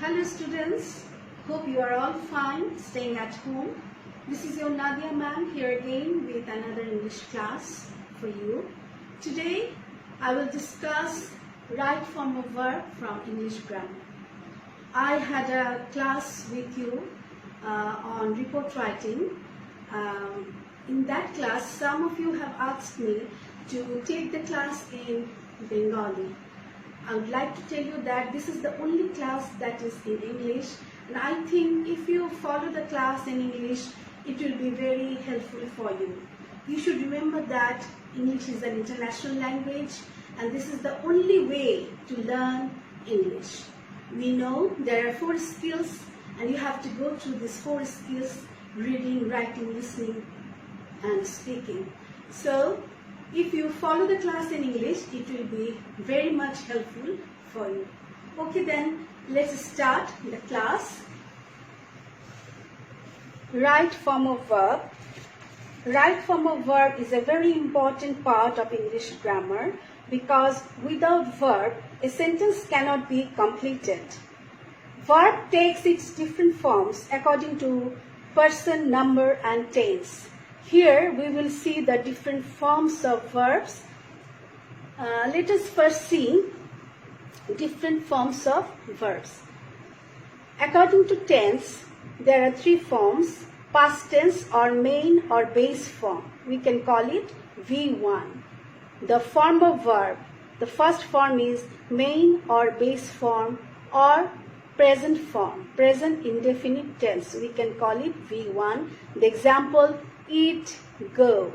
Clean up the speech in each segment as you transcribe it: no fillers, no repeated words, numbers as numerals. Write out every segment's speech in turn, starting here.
Hello students, hope you are all fine staying at home. This is your Nadia ma'am here again with another English class for you. Today I will discuss right form of verb from English grammar. I had a class with you on report writing. In that class some of you have asked me to take the class in Bengali. I would like to tell you that this is the only class that is in English, and I think if you follow the class in English, it will be very helpful for you. You should remember that English is an international language and this is the only way to learn English. We know there are 4 skills and you have to go through these 4 skills: reading, writing, listening and speaking. So if you follow the class in English, it will be very much helpful for you. Okay, then let's start the class. Right form of verb. Right form of verb is a very important part of English grammar because without verb, a sentence cannot be completed. Verb takes its different forms according to person, number and tense. Here we will see the different forms of verbs. Let us first see different forms of verbs. According to tense, there are 3 forms: past tense or main or base form. We can call it V1. The form of verb, the first form is main or base form or present form, present indefinite tense. We can call it V1. The example: eat, go.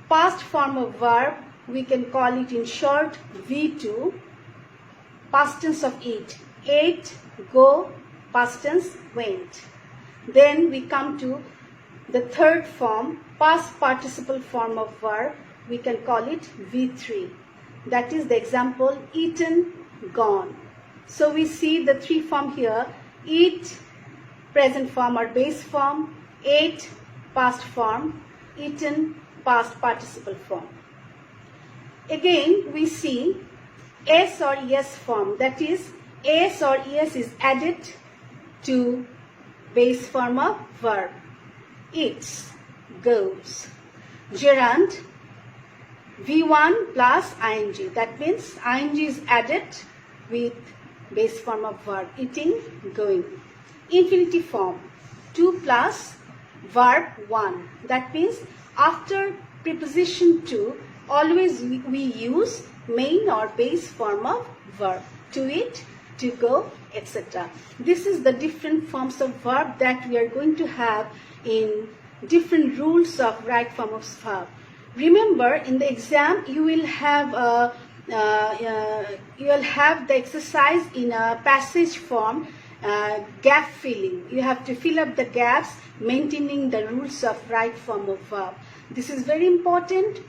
Past form of verb, we can call it in short V2. Past tense of eat: ate, go. Past tense, went. Then we come to the third form, past participle form of verb. We can call it V3. That is the example: eaten, gone. So we see the 3 form here: eat, present form or base form; ate, past form; eaten, past participle form. Again we see S or ES form, that is S or ES is added to base form of verb: eats, goes. Gerund, V1 plus ing, that means ing is added with base form of verb: eating, going. Infinitive form, 2 plus verb 1. That means after preposition to, always we use main or base form of verb: to eat, to go, etc. This is the different forms of verb that we are going to have in different rules of right form of verb. Remember, in the exam you will have the exercise in a passage form, gap filling. You have to fill up the gaps maintaining the rules of right form of verb. This is very important.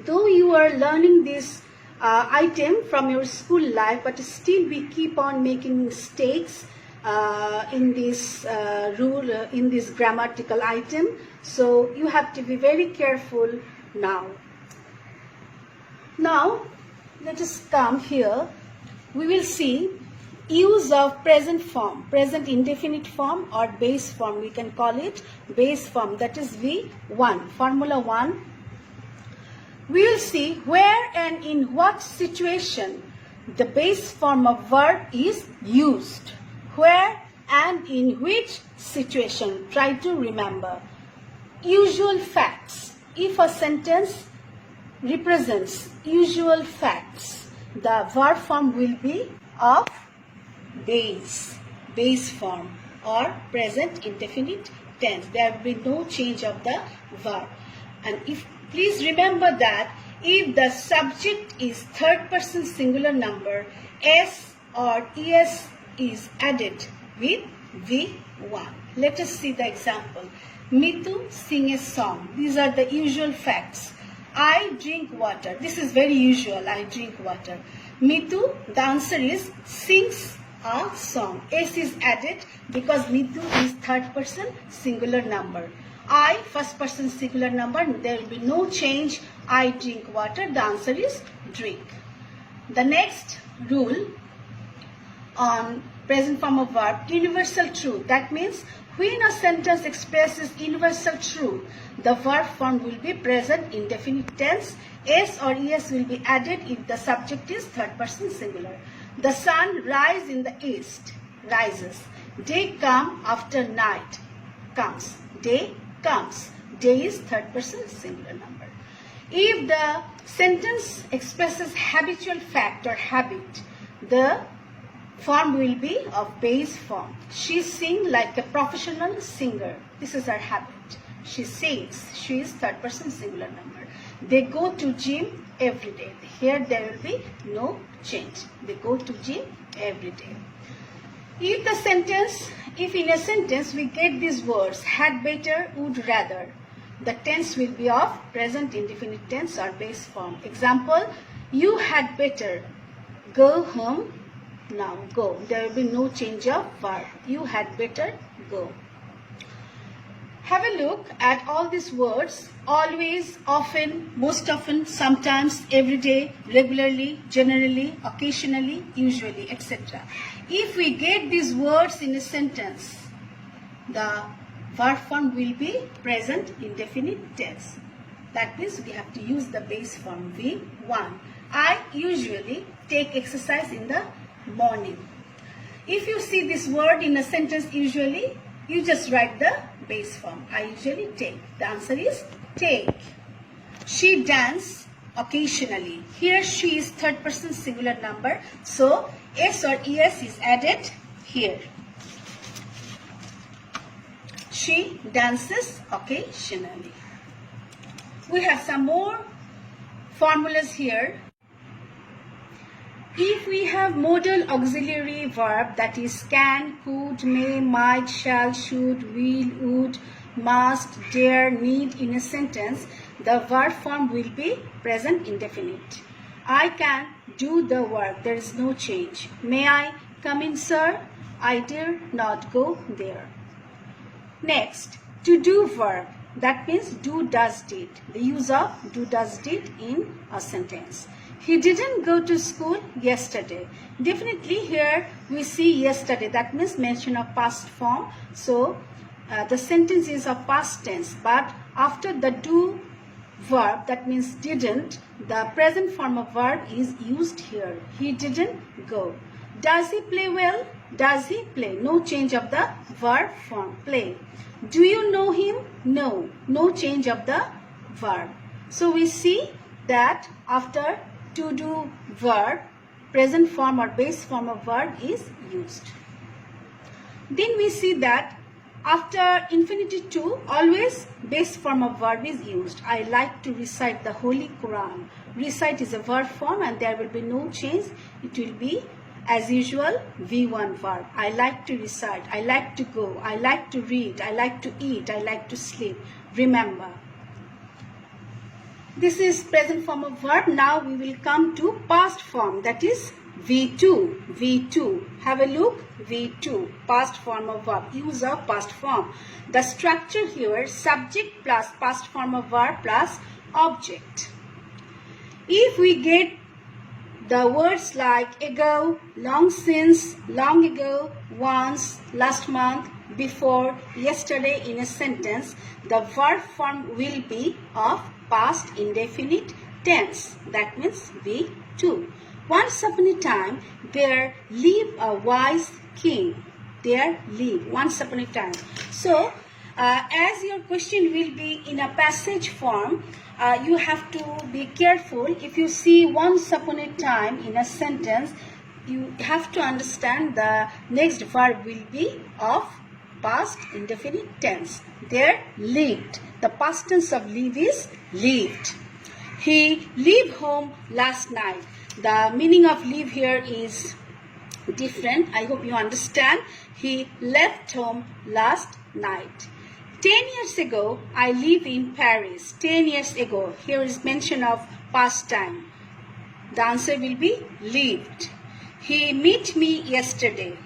Though you are learning this item from your school life, but still we keep on making mistakes in this in this grammatical item. So you have to be very careful now. Now let us come here. We will see use of present form, present indefinite form or base form. We can call it base form, that is V1, formula 1. We will see where and in what situation the base form of verb is used. Where and in which situation. Try to remember. Usual facts. If a sentence represents usual facts, the verb form will be of base form or present indefinite tense. There will be no change of the verb. And if please remember that if the subject is third person singular number, S or ES is added with V1. Let us see the example. Mitu sing a song. These are the usual facts. I drink water. This is very usual. I drink water. Mitu, the answer is, sings a song. S is added because Mitu is third person singular number. I, first person singular number, there will be no change. I drink water. The answer is drink. The next rule, on present form of verb, universal truth. That means when a sentence expresses universal truth, the verb form will be present indefinite tense. S or es will be added if the subject is third person singular. The sun rises in the east, rises. Day come after night, comes. Day comes. Day is third person singular number. If the sentence expresses habitual fact or habit, the form will be of base form. She sings like a professional singer. This is her habit. She sings. She is third person singular number. They go to gym every day. Here there will be no change. They go to gym every day. If in a sentence we get these words, had better, would rather, the tense will be of present indefinite tense or base form. Example, you had better go home now. Go. There will be no change of verb. You had better go. Have a look at all these words: always, often, most often, sometimes, every day, regularly, generally, occasionally, usually, etc. If we get these words in a sentence, the verb form will be present indefinite tense. That means we have to use the base form V1. I usually take exercise in the morning. If you see this word in a sentence usually, you just write the base form. I usually take. The answer is take. She dances occasionally. Here she is third person singular number. So S or ES is added here. She dances occasionally. We have some more formulas here. If we have modal auxiliary verb, that is can, could, may, might, shall, should, will, would, must, dare, need in a sentence, the verb form will be present indefinite. I can do the work. There is no change. May I come in, sir? I dare not go there. Next, to do verb. That means do, does, did. The use of do, does, did in a sentence. He didn't go to school yesterday. Definitely here we see yesterday. That means mention of past form. So the sentence is of past tense. But after the do verb, that means didn't, the present form of verb is used here. He didn't go. Does he play well? Does he play? No change of the verb form, play. Do you know him? No. No change of the verb. So we see that after to do verb, present form or base form of verb is used. Then we see that after infinitive to, always base form of verb is used. I like to recite the Holy Quran. Recite is a verb form and there will be no change. It will be as usual V1 verb. I like to recite. I like to go. I like to read. I like to eat. I like to sleep. Remember. This is present form of verb. Now we will come to past form, that is V2. V2. Have a look. V2. Past form of verb. Use of past form. The structure here, subject plus past form of verb plus object. If we get the words like ago, long since, long ago, once, last month, before, yesterday in a sentence, the verb form will be of past indefinite tense. That means V2. Once upon a time, there lived a wise king. There lived. Once upon a time. So, as your question will be in a passage form, you have to be careful. If you see once upon a time in a sentence, you have to understand the next verb will be of past indefinite tense. There lived. The past tense of live is lived. He left home last night. The meaning of live here is different. I hope you understand. He left home last night. 10 years ago, I live in Paris. 10 years ago. Here is mention of past time. The answer will be lived. He met me yesterday.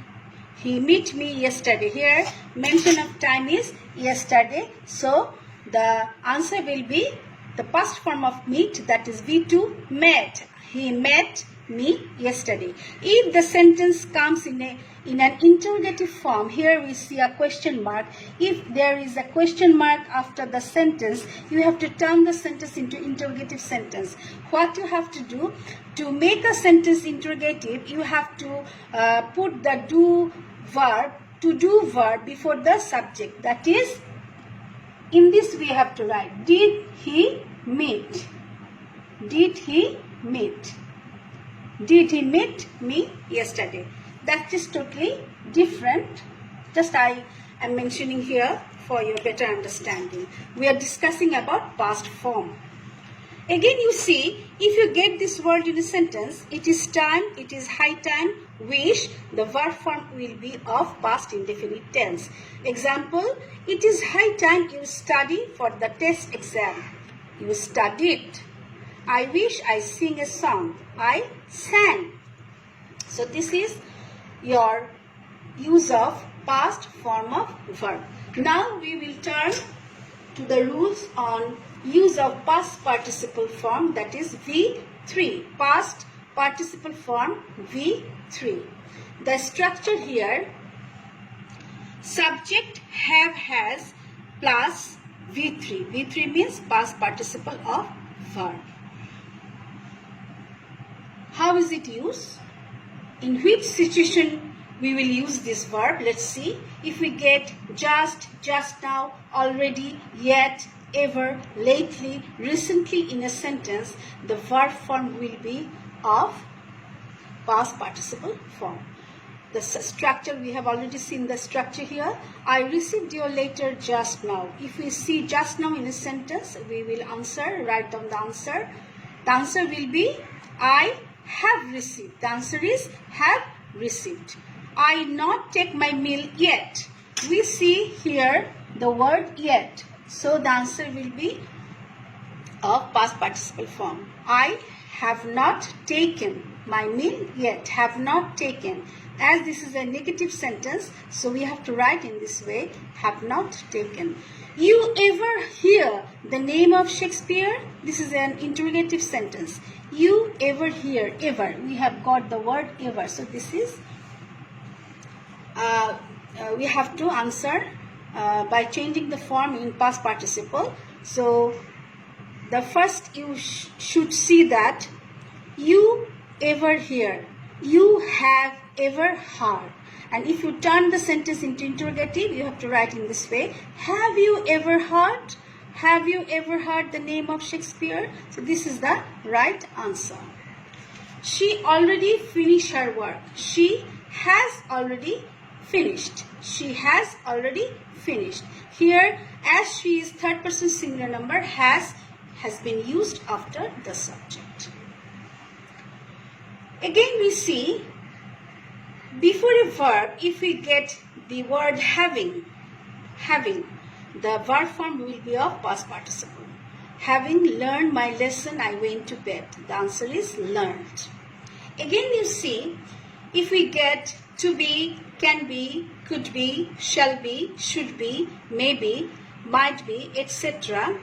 He met me yesterday. Here, mention of time is yesterday. So, the answer will be the past form of meet, that is V2, met. He met me yesterday. If the sentence comes in an interrogative form, here we see a question mark. If there is a question mark after the sentence, you have to turn the sentence into interrogative sentence. What you have to do to make a sentence interrogative, you have to put the to do verb before the subject. That is, in this we have to write, did he meet? Did he meet? Did he meet me yesterday? That is totally different. Just I am mentioning here for your better understanding. We are discussing about past form. Again, you see, if you get this word in a sentence, it is time, it is high time, wish, the verb form will be of past indefinite tense. Example, it is high time you study for the test exam. You studied. I wish I sing a song. I sang. So this is your use of past form of verb. Now we will turn to the rules on use of past participle form, that is V3. Past participle form V3. The structure here, subject have has plus V3. V3 means past participle of verb. How is it used? In which situation we will use this verb? Let's see. If we get just now, already, yet, ever, lately, recently in a sentence, the verb form will be of past participle form. The structure, we have already seen the structure here. I received your letter just now. If we see just now in a sentence, we will answer, write down the answer. The answer will be, I have received. The answer is have received. I not take my meal yet. We see here the word yet. So the answer will be of past participle form. I have not taken my meal yet. Have not taken. As this is a negative sentence, so we have to write in this way, have not taken. You ever hear the name of Shakespeare? This is an interrogative sentence. You ever hear, ever. We have got the word ever. So this is, we have to answer by changing the form in past participle. So the first you should see that you ever hear. You have ever heard. And if you turn the sentence into interrogative, you have to write in this way. Have you ever heard? Have you ever heard the name of Shakespeare? So this is the right answer. She already finished her work. She has already finished. She has already finished. Here, as she is third person singular number, has been used after the subject. Again, we see before a verb, if we get the word having, the verb form will be of past participle. Having learned my lesson, I went to bed. The answer is learned. Again, you see, if we get to be, can be, could be, shall be, should be, maybe, might be, etc.,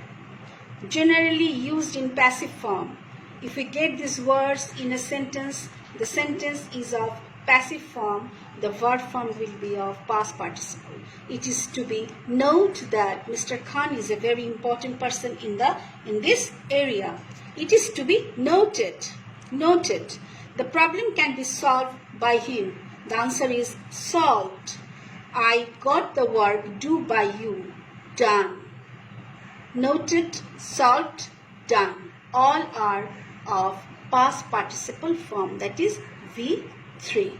generally used in passive form. If we get these words in a sentence, the sentence is of passive form, the verb form will be of past participle. It is to be note that Mr. Khan is a very important person in this area. It is to be noted. The problem can be solved by him. The answer is solved. I got the work do by you. Done. Noted, solved, done. All are of past participle form, that is V3.